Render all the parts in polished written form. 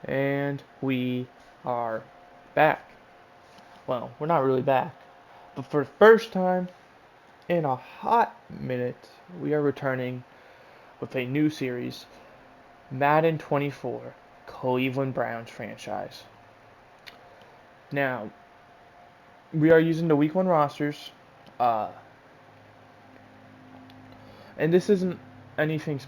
And we are back. Well, we're not really back, but for the first time in a hot minute, we are returning with a new series, Madden 24, Cleveland Browns franchise. Now, we are using the Week 1 rosters, uh, and this isn't anything.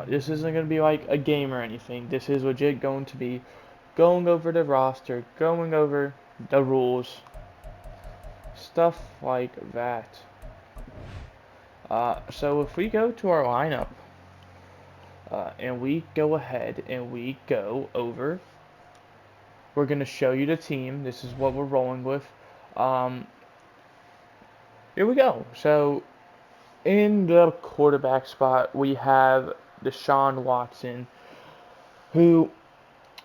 This isn't going to be like a game or anything. This is legit going to be going over the roster, going over the rules, stuff like that. So if we go to our lineup, and we go ahead and we go over, we're going to show you the team. This is what we're rolling with. Um, Here we go. So in the quarterback spot, we have Deshaun Watson, who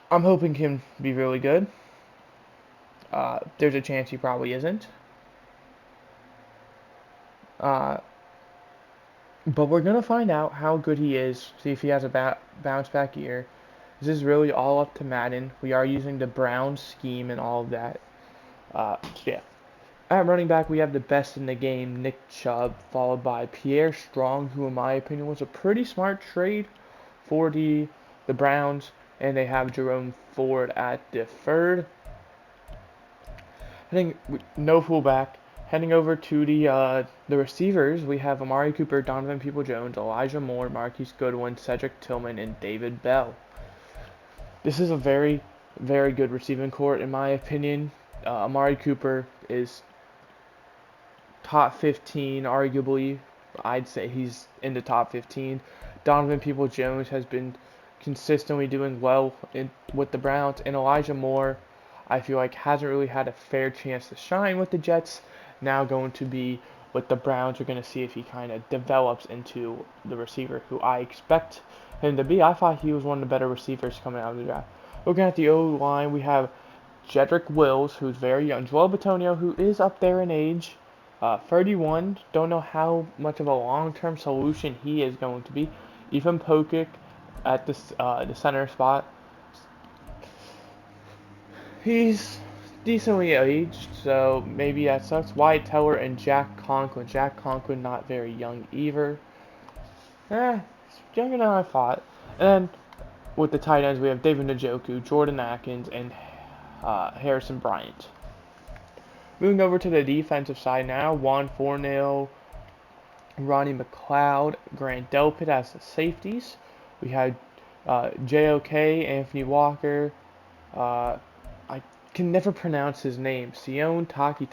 I'm hoping can be really good. There's a chance he probably isn't. Uh, but we're going to find out how good he is, see if he has a bounce back year. This is really all up to Madden. We are using the Browns scheme and all of that. Yeah. At running back, we have the best in the game, Nick Chubb, followed by Pierre Strong, who in my opinion was a pretty smart trade for the Browns. And they have Jerome Ford at the third. No fullback. Heading over to the receivers, we have Amari Cooper, Donovan Peoples-Jones, Elijah Moore, Marquise Goodwin, Cedric Tillman, and David Bell. This is a very, very good receiving corps in my opinion. Amari Cooper is top 15, arguably. I'd say he's in the top 15. Donovan Peoples-Jones has been consistently doing well with the Browns, and Elijah Moore, I feel like, hasn't really had a fair chance to shine with the Jets. Now going to be with the Browns, we're going to see if he kind of develops into the receiver who I expect him to be. I thought he was one of the better receivers coming out of the draft. Looking at the O-line, we have Jedrick Wills, who's very young. Joel Bitonio, who is up there in age. 31. Don't know how much of a long-term solution he is going to be. Ethan Pokic at the center spot. He's decently aged, so maybe that sucks. Wyatt Teller and Jack Conklin. Jack Conklin not very young either. Younger than I thought. And with the tight ends, we have David Njoku, Jordan Atkins, and Harrison Bryant. Moving over to the defensive side now, Juan Fornell, Ronnie McLeod, Grant Delpit as the safeties. We had JOK, Anthony Walker, I can never pronounce his name, Sion Taki.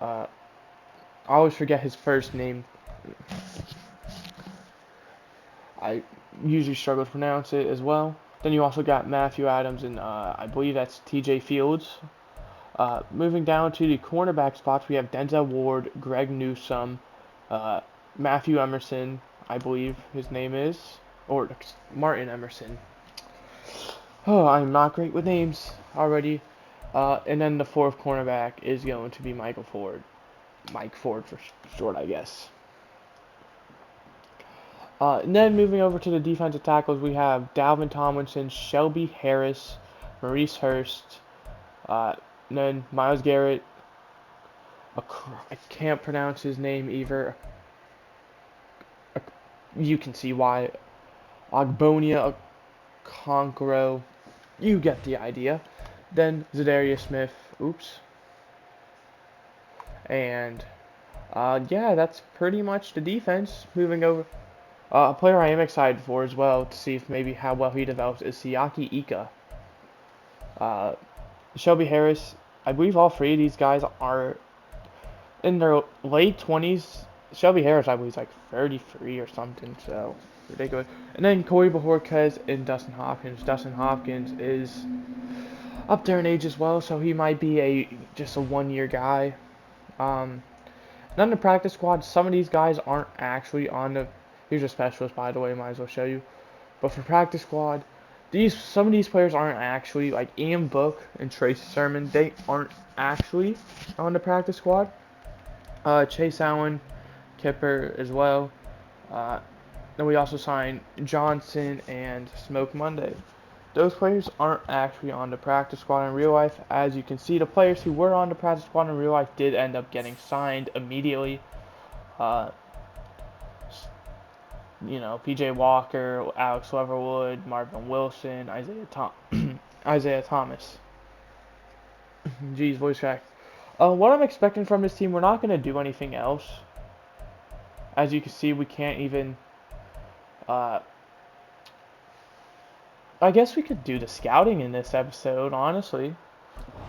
I always forget his first name. I usually struggle to pronounce it as well. Then you also got Matthew Adams and I believe that's TJ Fields. Moving down to the cornerback spots, we have Denzel Ward, Greg Newsome, Matthew Emerson, I believe his name is, or Martin Emerson. Oh, I'm not great with names already. And then the fourth cornerback is going to be Michael Ford. Mike Ford for short, I guess. And then moving over to the defensive tackles, we have Dalvin Tomlinson, Shelby Harris, Maurice Hurst, and then Myles Garrett. I can't pronounce his name either. You can see why. Ogbonia Conquero. You get the idea. Then Zadarius Smith. Oops. And yeah, that's pretty much the defense. Moving over. A player I am excited for as well to see if maybe how well he develops is Siaki Ika. Shelby Harris. I believe all three of these guys are in their late 20s. Shelby Harris, I believe, is like 33 or something, so ridiculous. And then Corey Bojorquez and Dustin Hopkins. Dustin Hopkins is up there in age as well, so he might be just a one-year guy. And on the practice squad, some of these guys aren't actually on the. Here's a specialist, by the way, might as well show you. But for practice squad, some of these players aren't actually, like Ian Book and Tracy Sermon, they aren't actually on the practice squad. Chase Allen, Kipper as well. Then we also signed Johnson and Smoke Monday. those players aren't actually on the practice squad in real life. As you can see, the players who were on the practice squad in real life did end up getting signed immediately. Uh, PJ Walker, Alex Leverwood, Marvin Wilson, Isaiah Thomas. Jeez, voice crack. What I'm expecting from this team, we're not going to do anything else. As you can see, we can't even... I guess we could do the scouting in this episode, honestly.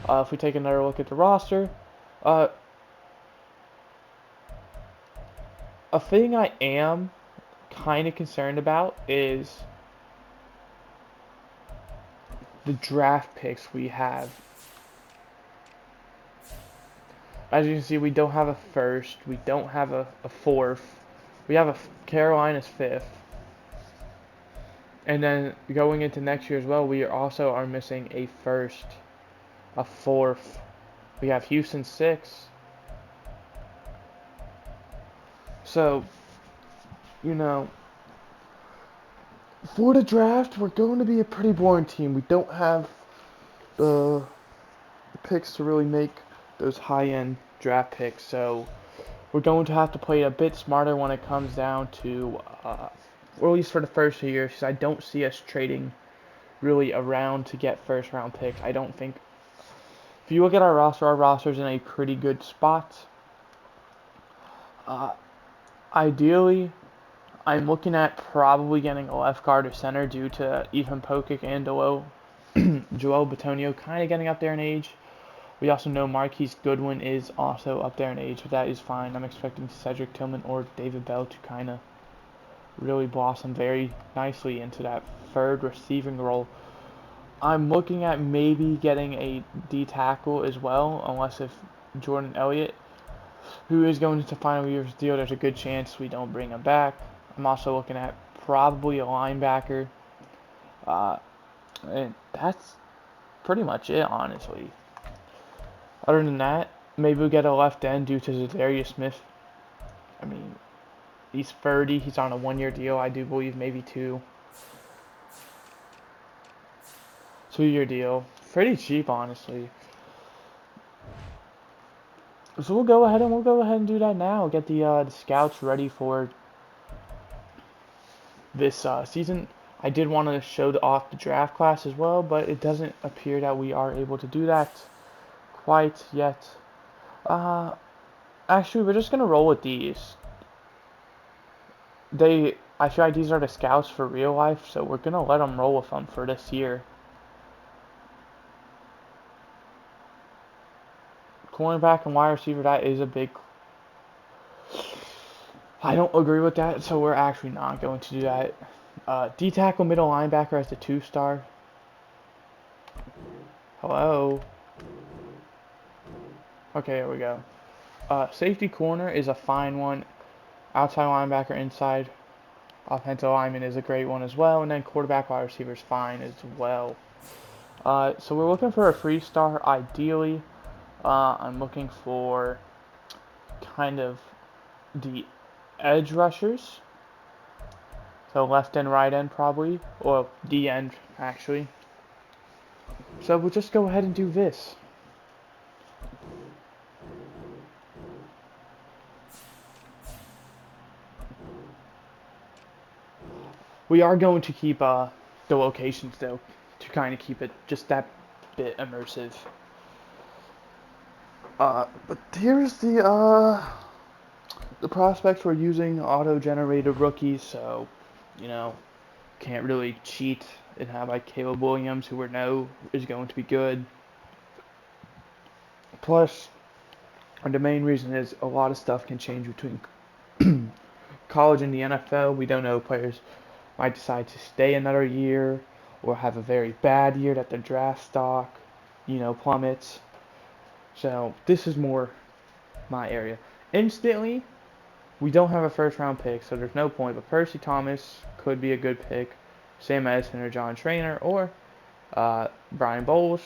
If we take another look at the roster. A thing I am kind of concerned about is the draft picks we have. As you can see, we don't have a first. We don't have a fourth. We have a Carolina's fifth. And then going into next year as well, we also are missing a first, a fourth. We have Houston 6. So, for the draft, we're going to be a pretty boring team. We don't have the picks to really make those high-end draft picks. So, we're going to have to play a bit smarter when it comes down to, or at least for the first few years, because I don't see us trading really around to get first-round picks. I don't think. If you look at our roster's in a pretty good spot. Ideally, I'm looking at probably getting a left guard or center due to Ethan Pokic and Joel Bitonio kind of getting up there in age. We also know Marquise Goodwin is also up there in age, but that is fine. I'm expecting Cedric Tillman or David Bell to kind of really blossom very nicely into that third receiving role. I'm looking at maybe getting a D tackle as well, unless if Jordan Elliott, who is going into final year's deal, there's a good chance we don't bring him back. I'm also looking at probably a linebacker. And that's pretty much it, honestly. Other than that, maybe we'll get a left end due to Zadarius Smith. I mean, he's 30. He's on a 1-year deal, I do believe, maybe 2. 2-year deal. Pretty cheap, honestly. So we'll go ahead and do that now. Get the scouts ready for this season. I did want to show off the draft class as well, but it doesn't appear that we are able to do that quite yet. Actually, we're just gonna roll with these. I feel like these are the scouts for real life, so we're gonna let them roll with them for this year. Cornerback and wide receiver, that is a big... I don't agree with that, so we're actually not going to do that. D tackle, middle linebacker as the 2-star. Hello. Okay, here we go. Safety corner is a fine one. Outside linebacker, inside offensive lineman is a great one as well. And then quarterback, wide receiver is fine as well. So we're looking for a 3-star ideally. I'm looking for kind of the edge rushers. So left and right end probably, or D end actually. So we'll just go ahead and do this. We are going to keep the locations though, to kind of keep it just that bit immersive. But here's the prospects. We're using auto-generated rookies, so can't really cheat and have like Caleb Williams, who we know is going to be good. Plus, the main reason is a lot of stuff can change between college and the NFL. We don't know, players might decide to stay another year or have a very bad year that their draft stock, plummets. So this is more my area. Instantly, we don't have a first-round pick, so there's no point. But Percy Thomas could be a good pick. Sam Edison or John Trainer or Brian Bowles.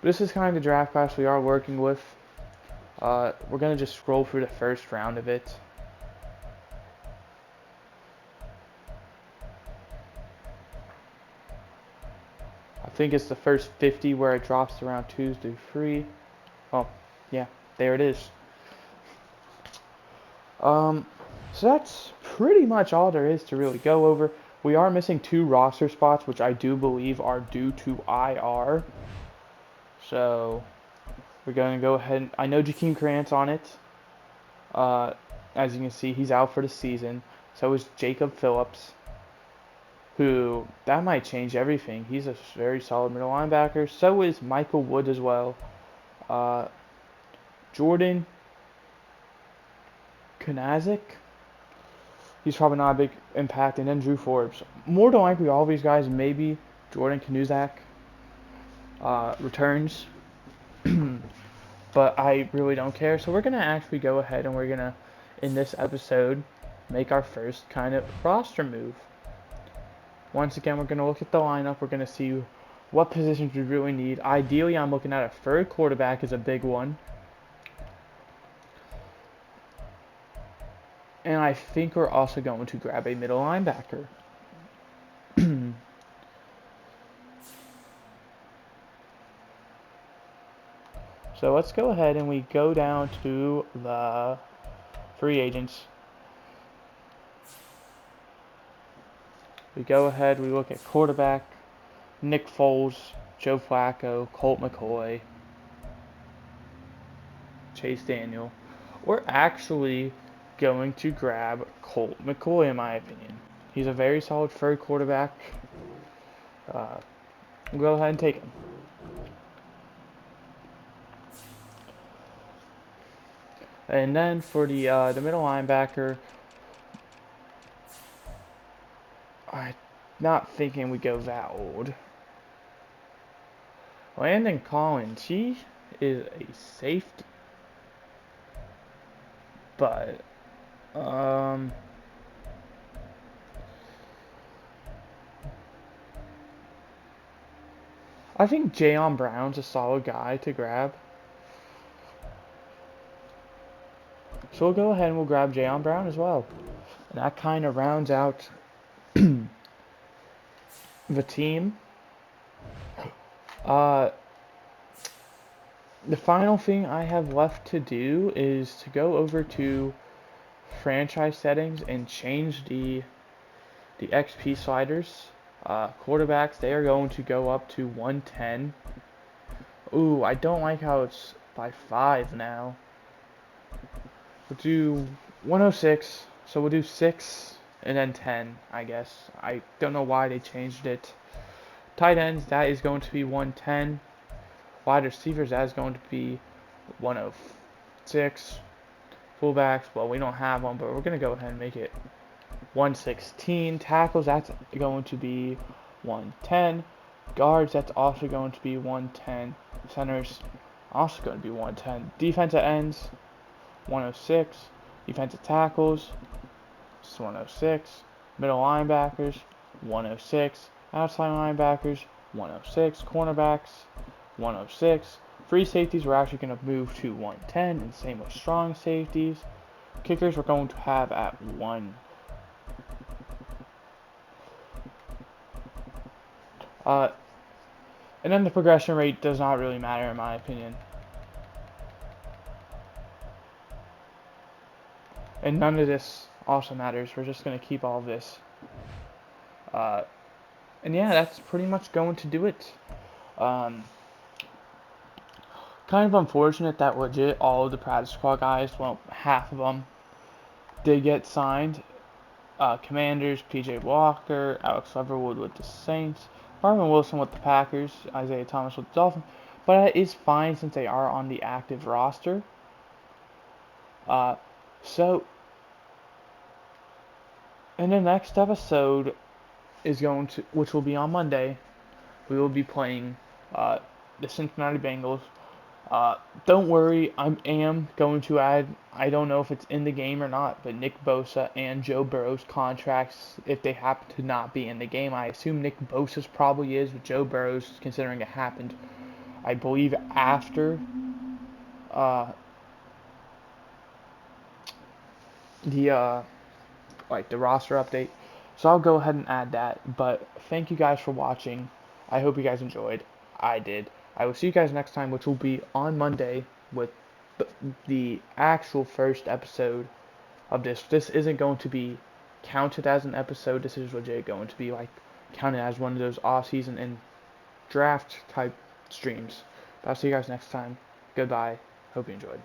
This is kind of the draft class we are working with. We're going to just scroll through the first round of it. I think it's the first 50 where it drops around 2 through 3. Oh, yeah, there it is. So that's pretty much all there is to really go over. We are missing 2 roster spots, which I do believe are due to IR. So we're going to go ahead. I know Jakeem Grant's on it. As you can see, he's out for the season. So is Jacob Phillips, who, that might change everything. He's a very solid middle linebacker. So is Michael Wood as well. Jordan Kanazik, he's probably not a big impact. And then Drew Forbes. More than likely, all these guys, maybe Jordan Kanuzak returns. But I really don't care. So we're going to actually go ahead and we're going to, in this episode, make our first kind of roster move. Once again, we're going to look at the lineup. We're going to see what positions we really need. Ideally, I'm looking at a third quarterback as a big one. And I think we're also going to grab a middle linebacker. So let's go ahead and we go down to the free agents. We go ahead, we look at quarterback, Nick Foles, Joe Flacco, Colt McCoy, Chase Daniel. We're actually going to grab Colt McCoy, in my opinion. He's a very solid third quarterback. We'll go ahead and take him. And then for the middle linebacker, I'm not thinking we go that old. Landon Collins, he is a safety. But, I think Jayon Brown's a solid guy to grab. So we'll go ahead and we'll grab Jayon Brown as well. And that kind of rounds out the team. The final thing I have left to do is to go over to franchise settings and change the XP sliders. Quarterbacks, they are going to go up to 110. Ooh, I don't like how it's by 5 now. We'll do 106, so we'll do 6 and then 10, I guess. I don't know why they changed it. Tight ends, that is going to be 110. Wide receivers, that is going to be 106. Fullbacks, well, we don't have one, but we're going to go ahead and make it 116. Tackles, that's going to be 110. Guards, that's also going to be 110. Centers, also going to be 110. Defensive ends, 106. Defensive tackles, 106. Middle linebackers, 106. Outside linebackers, 106. Cornerbacks, 106. Free safeties, we're actually going to move to 110, and same with strong safeties. Kickers, we're going to have at 1. And then the progression rate does not really matter in my opinion. And none of this also matters. We're just going to keep all of this. And yeah, that's pretty much going to do it. Kind of unfortunate that legit all of the practice squad guys, well, half of them, did get signed. Commanders, PJ Walker, Alex Leatherwood with the Saints, Marvin Wilson with the Packers, Isaiah Thomas with the Dolphins. But it is fine since they are on the active roster. So, in the next episode is going to, which will be on Monday, we will be playing the Cincinnati Bengals. Don't worry, I am going to add, I don't know if it's in the game or not, but Nick Bosa and Joe Burrow's contracts, if they happen to not be in the game. I assume Nick Bosa's probably is, but Joe Burrow's, considering it happened, I believe, after the roster update. So I'll go ahead and add that. But thank you guys for watching. I hope you guys enjoyed. I did. I will see you guys next time, which will be on Monday with the actual first episode of this. This isn't going to be counted as an episode. This is legit going to be like counted as one of those off-season and draft type streams. But I'll see you guys next time. Goodbye. Hope you enjoyed.